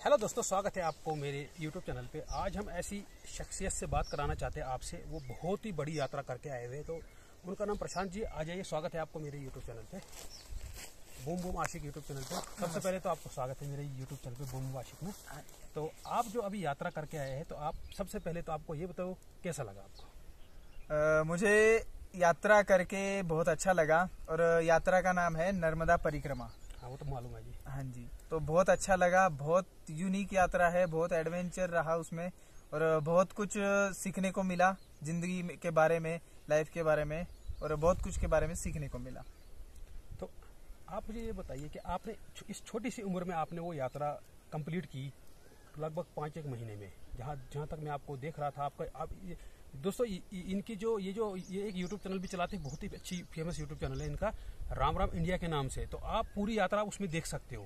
Hello दोस्तों, स्वागत है आपको मेरे YouTube चैनल पे। आज हम ऐसी शख्सियत से बात कराना चाहते हैं आपसे, वो बहुत ही बड़ी यात्रा करके आए हुए। तो उनका नाम प्रशांत जी। आ जाइए, स्वागत है आपको मेरे YouTube चैनल पे, बूम बूम आशिक YouTube चैनल पे। सबसे पहले तो आपको स्वागत है मेरे YouTube चैनल पे बूम बूम आशिक में। तो आप जो अभी यात्रा करके आए हैं, तो आप सबसे पहले तो आपको ये बताओ कैसा लगा आपको? मुझे यात्रा करके बहुत अच्छा लगा और यात्रा का नाम है नर्मदा परिक्रमा। हाँ, वो तो मालूम है जी। हाँ जी, तो बहुत अच्छा लगा। बहुत यूनिक यात्रा है, बहुत एडवेंचर रहा उसमें और बहुत कुछ सीखने को मिला जिंदगी के बारे में, लाइफ के बारे में, और बहुत कुछ के बारे में सीखने को मिला। तो आप मुझे ये बताइए कि आपने इस छोटी सी उम्र में आपने वो यात्रा कंप्लीट की लगभग 5-1 महीने में। जहाँ तक मैं आपको देख रहा था, आपका दोस्तों इनकी ये एक यूट्यूब चैनल भी चलाते हैं, बहुत ही अच्छी फेमस यूट्यूब चैनल है इनका, राम राम इंडिया के नाम से। तो आप पूरी यात्रा उसमें देख सकते हो,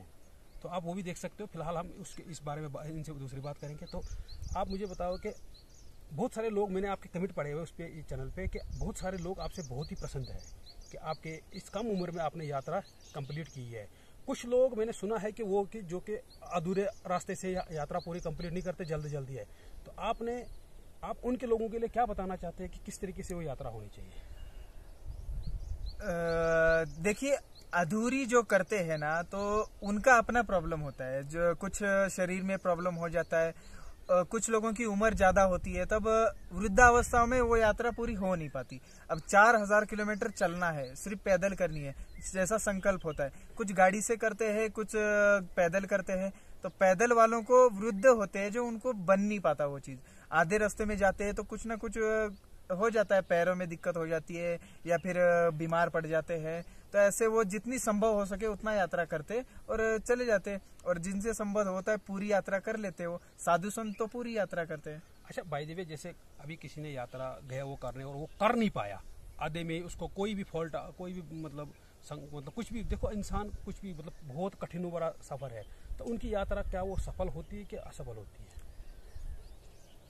तो आप वो भी देख सकते हो। फिलहाल हम इस बारे में इनसे दूसरी बात करेंगे। तो आप मुझे बताओ कि बहुत सारे लोग, मैंने आपके कमेंट पढ़े हुए उस पर, इस चैनल पे, कि बहुत सारे लोग आपसे बहुत ही पसंद है कि आपके इस कम उम्र में आपने यात्रा कंप्लीट की है। कुछ लोग मैंने सुना है कि वो जो कि अधूरे रास्ते से यात्रा पूरी कंप्लीट नहीं करते, जल्दी है। तो आप उनके लोगों के लिए क्या बताना चाहते हैं कि किस तरीके से वो यात्रा होनी चाहिए? देखिए, अधूरी जो करते हैं ना, तो उनका अपना प्रॉब्लम होता है। जो कुछ शरीर में प्रॉब्लम हो जाता है, कुछ लोगों की उम्र ज्यादा होती है, तब वृद्धावस्था में वो यात्रा पूरी हो नहीं पाती। अब 4000 किलोमीटर चलना है, सिर्फ पैदल करनी है, जैसा संकल्प होता है। कुछ गाड़ी से करते हैं, कुछ पैदल करते हैं। तो पैदल वालों को, वृद्ध होते हैं जो, उनको बन नहीं पाता वो चीज। आधे रास्ते में जाते हैं तो कुछ ना कुछ हो जाता है, पैरों में दिक्कत हो जाती है या फिर बीमार पड़ जाते हैं। तो ऐसे वो जितनी संभव हो सके उतना यात्रा करते और चले जाते, और जिनसे संभव होता है पूरी यात्रा कर लेते। वो साधु संत तो पूरी यात्रा करते हैं। अच्छा, बाय द वे, जैसे अभी किसी ने यात्रा गया वो करने और वो कर नहीं पाया, आधे में उसको कोई भी फॉल्ट, कोई भी मतलब कुछ भी, देखो इंसान कुछ भी, मतलब बहुत कठिन बड़ा सफर है, तो उनकी यात्रा क्या वो सफल होती है कि असफल होती है?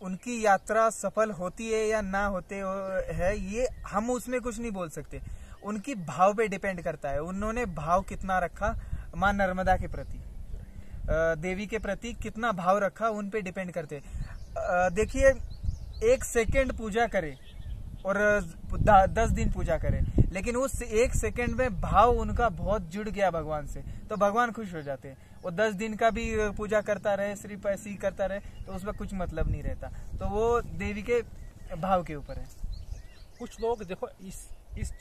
उनकी यात्रा सफल होती है या ना होते है, ये हम उसमें कुछ नहीं बोल सकते। उनकी भाव पे डिपेंड करता है, उन्होंने भाव कितना रखा माँ नर्मदा के प्रति, देवी के प्रति कितना भाव रखा, उन पे डिपेंड करते। देखिए, 1 सेकेंड पूजा करे और 10 दिन पूजा करे, लेकिन उस 1 सेकेंड में भाव उनका बहुत जुड़ गया भगवान से, तो भगवान खुश हो जाते हैं। वो 10 दिन का भी पूजा करता रहे, सिर्फ ऐसे ही करता रहे, तो उसमें कुछ मतलब नहीं रहता। तो वो देवी के भाव के ऊपर है। कुछ लोग देखो,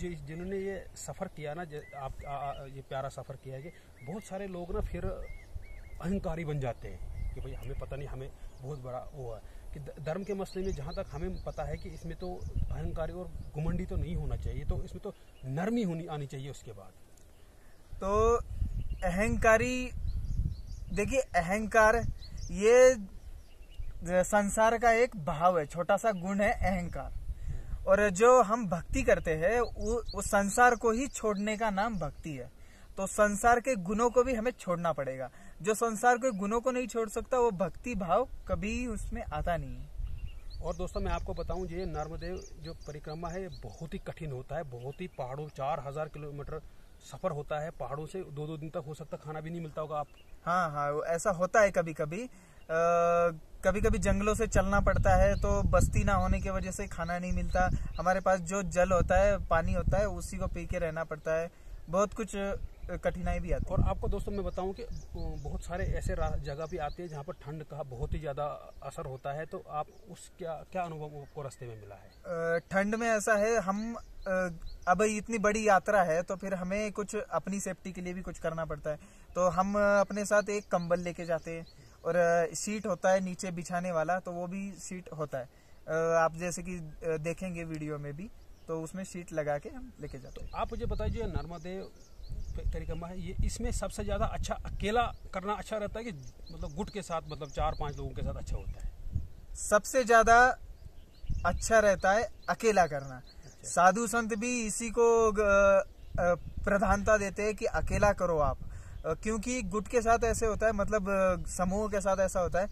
जिन्होंने ये सफर किया ना, ये प्यारा सफर किया है, कि बहुत सारे लोग ना फिर अहंकारी बन जाते हैं कि भाई हमें पता नहीं, हमें बहुत बड़ा वो है कि धर्म के मसले में जहाँ तक हमें पता है कि इसमें तो अहंकारी और घुमंडी तो नहीं होना चाहिए, तो इसमें तो नरमी आनी चाहिए। उसके बाद तो अहंकारी, देखिए, अहंकार ये संसार का एक भाव है, छोटा सा गुण है अहंकार। और जो हम भक्ति करते हैं, वो संसार को ही छोड़ने का नाम भक्ति है। तो संसार के गुणों को भी हमें छोड़ना पड़ेगा। जो संसार के गुणों को नहीं छोड़ सकता, वो भक्ति भाव कभी उसमें आता नहीं है। और दोस्तों, मैं आपको बताऊं, ये नर्मदे जो परिक्रमा है, बहुत ही कठिन होता है, बहुत ही पहाड़ों, 4000 किलोमीटर सफर होता है पहाड़ों से। 2-2 दिन तक हो सकता, खाना भी नहीं मिलता होगा आप। हाँ, ऐसा होता है कभी कभी। कभी कभी जंगलों से चलना पड़ता है, तो बस्ती ना होने की वजह से खाना नहीं मिलता। हमारे पास जो जल होता है, पानी होता है, उसी को पी के रहना पड़ता है। बहुत कुछ कठिनाई भी आती है। और आपको दोस्तों मैं बताऊं कि बहुत सारे ऐसे जगह भी आते हैं जहाँ पर ठंड का बहुत ही ज्यादा असर होता है। तो आप क्या अनुभव आपको रास्ते में मिला है? ठंड में ऐसा है, हम अब इतनी बड़ी यात्रा है, तो फिर हमें कुछ अपनी सेफ्टी के लिए भी कुछ करना पड़ता है। तो हम अपने साथ एक कंबल लेके जाते हैं, और शीट होता है नीचे बिछाने वाला, तो वो भी शीट होता है। आप जैसे कि देखेंगे वीडियो में भी, तो उसमें शीट लगा के हम लेके जाते हैं। आप मुझे बताइए, नर्मदे परिक्रमा है ये, इसमें सबसे ज्यादा अच्छा अकेला करना अच्छा रहता है कि मतलब गुट के साथ, मतलब 4-5 लोगों के साथ अच्छा होता है? सबसे ज्यादा अच्छा रहता है अकेला करना। अच्छा। साधु संत भी इसी को प्रधानता देते हैं कि अकेला करो आप, क्योंकि गुट के साथ ऐसे होता है, मतलब समूह के साथ ऐसा होता है,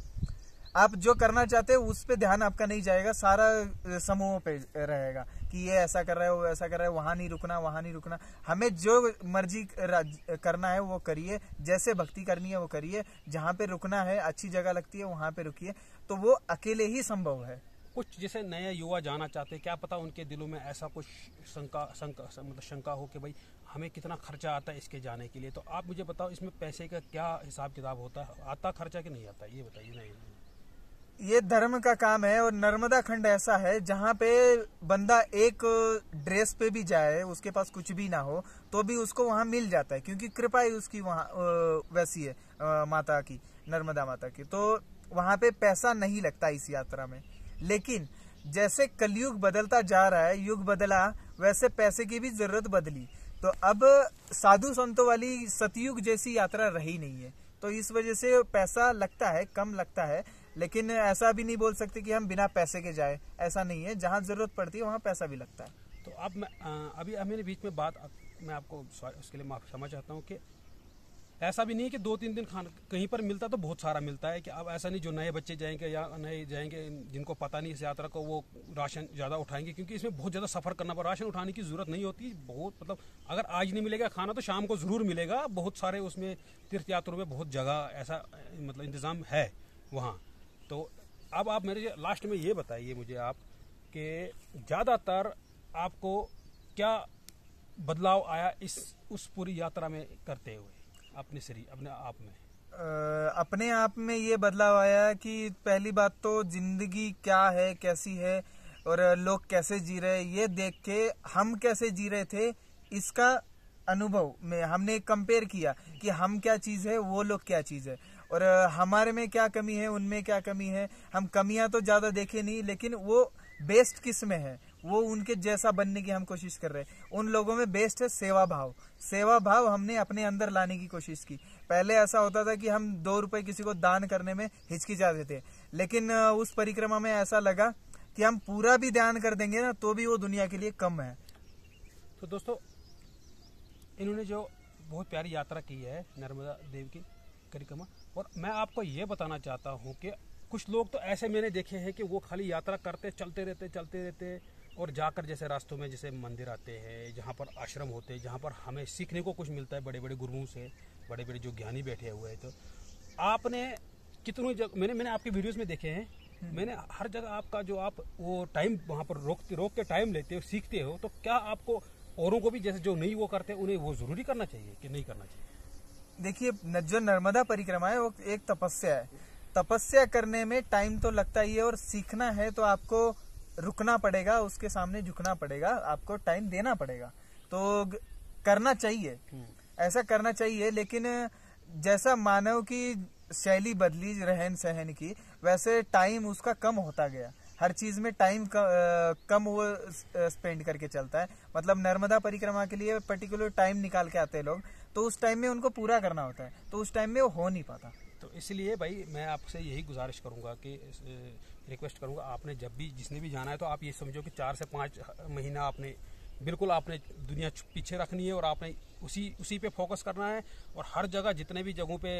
आप जो करना चाहते हो उस पे ध्यान आपका नहीं जाएगा, सारा समूह पे रहेगा कि ये ऐसा कर रहा है, वो ऐसा कर रहा है, वहां नहीं रुकना, वहां नहीं रुकना। हमें जो मर्जी करना है वो करिए, जैसे भक्ति करनी है वो करिए, जहाँ पे रुकना है अच्छी जगह लगती है वहां पे रुकिए, तो वो अकेले ही संभव है। कुछ जैसे नए युवा जाना चाहते हैं, क्या पता उनके दिलों में ऐसा कुछ शंका हो कि भाई हमें कितना खर्चा आता है इसके जाने के लिए, तो आप मुझे बताओ इसमें पैसे का क्या हिसाब किताब होता है, आता खर्चा कि नहीं आता, ये बताइए। नहीं, ये धर्म का काम है, और नर्मदा खंड ऐसा है जहाँ पे बंदा एक ड्रेस पे भी जाए, उसके पास कुछ भी ना हो तो भी उसको वहाँ मिल जाता है, क्योंकि कृपा ही उसकी वहाँ वैसी है माता की, नर्मदा माता की। तो वहाँ पे पैसा नहीं लगता इस यात्रा में। लेकिन जैसे कलयुग बदलता जा रहा है, युग बदला, वैसे पैसे की भी जरूरत बदली। तो अब साधु संतों वाली सतयुग जैसी यात्रा रही नहीं है, तो इस वजह से पैसा लगता है, कम लगता है। लेकिन ऐसा भी नहीं बोल सकते कि हम बिना पैसे के जाए, ऐसा नहीं है, जहाँ जरूरत पड़ती है वहाँ पैसा भी लगता है। तो अब मैं अभी मेरे बीच में बात, मैं आपको उसके लिए माफी क्षमा चाहता हूँ कि ऐसा भी नहीं है कि 2-3 दिन खाना कहीं पर मिलता तो बहुत सारा मिलता है, कि अब ऐसा नहीं जो नए बच्चे जाएंगे या नए जाएंगे जिनको पता नहीं इस यात्रा को, वो राशन ज़्यादा उठाएंगे, क्योंकि इसमें बहुत ज़्यादा सफ़र करना पड़ा। राशन उठाने की ज़रूरत नहीं होती, बहुत मतलब अगर आज नहीं मिलेगा खाना तो शाम को ज़रूर मिलेगा। बहुत सारे उसमें तीर्थ यात्रों में बहुत जगह ऐसा मतलब इंतज़ाम है वहाँ। तो अब आप मेरे लास्ट में ये बताइए मुझे आप कि ज़्यादातर आपको क्या बदलाव आया उस पूरी यात्रा में करते हुए अपने शरीर, अपने आप में? अपने आप में ये बदलाव आया कि पहली बात तो जिंदगी क्या है, कैसी है, और लोग कैसे जी रहे, ये देख के हम कैसे जी रहे थे इसका अनुभव में हमने कंपेयर किया कि हम क्या चीज़ है, वो लोग क्या चीज़ है, और हमारे में क्या कमी है, उनमें क्या कमी है। हम कमियां तो ज़्यादा देखे नहीं, लेकिन वो बेस्ट किस में है, वो उनके जैसा बनने की हम कोशिश कर रहे हैं। उन लोगों में बेस्ट है सेवा भाव। सेवा भाव हमने अपने अंदर लाने की कोशिश की। पहले ऐसा होता था कि हम 2 रुपए किसी को दान करने में हिचकिचाते थे, लेकिन उस परिक्रमा में ऐसा लगा कि हम पूरा भी दान कर देंगे ना तो भी वो दुनिया के लिए कम है। तो दोस्तों, इन्होंने जो बहुत प्यारी यात्रा की है नर्मदा देवी की परिक्रमा, और मैं आपको ये बताना चाहता हूँ कि कुछ लोग तो ऐसे मैंने देखे हैं कि वो खाली यात्रा करते चलते रहते और जाकर जैसे रास्तों में जैसे मंदिर आते हैं, जहाँ पर आश्रम होते हैं, जहाँ पर हमें सीखने को कुछ मिलता है बड़े बड़े गुरुओं से, बड़े बड़े जो ज्ञानी बैठे हुए हैं। तो आपने कितनों जगह मैंने आपके वीडियोस में देखे हैं, मैंने हर जगह आपका जो आप वो टाइम वहाँ पर रोक के टाइम लेते हो, सीखते हो, तो क्या आपको औरों को भी जैसे जो नहीं वो करते उन्हें वो जरूरी करना चाहिए कि नहीं करना चाहिए? देखिए, जो नर्मदा परिक्रमा है वो एक तपस्या है। तपस्या करने में टाइम तो लगता ही है, और सीखना है तो आपको रुकना पड़ेगा, उसके सामने झुकना पड़ेगा, आपको टाइम देना पड़ेगा। तो करना चाहिए, ऐसा करना चाहिए। लेकिन जैसा मानव की शैली बदली रहन सहन की, वैसे टाइम उसका कम होता गया। हर चीज में टाइम कम वो स्पेंड करके चलता है। मतलब नर्मदा परिक्रमा के लिए पर्टिकुलर टाइम निकाल के आते हैं लोग, तो उस टाइम में उनको पूरा करना होता है, तो उस टाइम में वो हो नहीं पाता। तो इसलिए भाई मैं आपसे यही गुजारिश करूंगा कि रिक्वेस्ट करूंगा, आपने जब भी जिसने भी जाना है तो आप ये समझो कि 4 से 5 महीना आपने बिल्कुल आपने दुनिया पीछे रखनी है, और आपने उसी पे फोकस करना है। और हर जगह जितने भी जगहों पे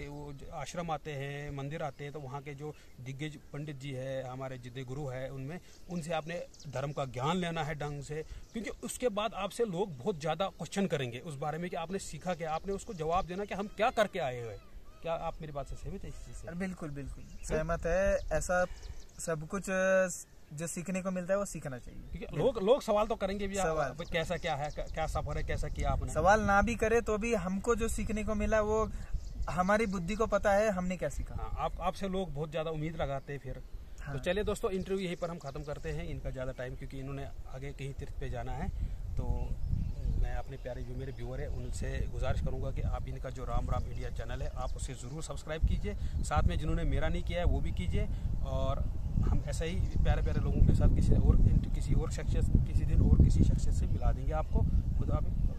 वो आश्रम आते हैं, मंदिर आते हैं, तो वहाँ के जो दिग्गज पंडित जी है, हमारे जितने गुरु है, उनसे आपने धर्म का ज्ञान लेना है ढंग से, क्योंकि उसके बाद आपसे लोग बहुत ज़्यादा क्वेश्चन करेंगे उस बारे में कि आपने सीखा क्या, आपने उसको जवाब देना कि हम क्या करके आए हुए। क्या आप मेरी बात से सहमत है इस चीज़ से? बिल्कुल बिल्कुल सहमत है। ऐसा सब कुछ जो सीखने को मिलता है वो सीखना चाहिए। ठीक है, लोग सवाल तो करेंगे भी, कैसा क्या है, क्या सफर है, कैसा किया आपने। सवाल ना भी करे तो भी हमको जो सीखने को मिला वो हमारी बुद्धि को पता है हमने क्या सीखा। हाँ, आपसे लोग बहुत ज्यादा उम्मीद लगाते हैं फिर। हाँ। तो चलिए दोस्तों, इंटरव्यू यहीं पर हम खत्म करते हैं, इनका ज्यादा टाइम, क्योंकि इन्होंने आगे कहीं तीर्थ पे जाना है। तो मैं अपने प्यारे जो मेरे व्यूअर है उनसे गुजारिश करूंगा कि आप इनका जो राम इंडिया चैनल है आप उसे ज़रूर सब्सक्राइब कीजिए, साथ में जिन्होंने मेरा नहीं किया है वो भी कीजिए। और हम ऐसे ही प्यारे प्यारे लोगों के साथ किसी दिन और किसी शख्सियत से मिला देंगे आपको। खुदा हाफिज़।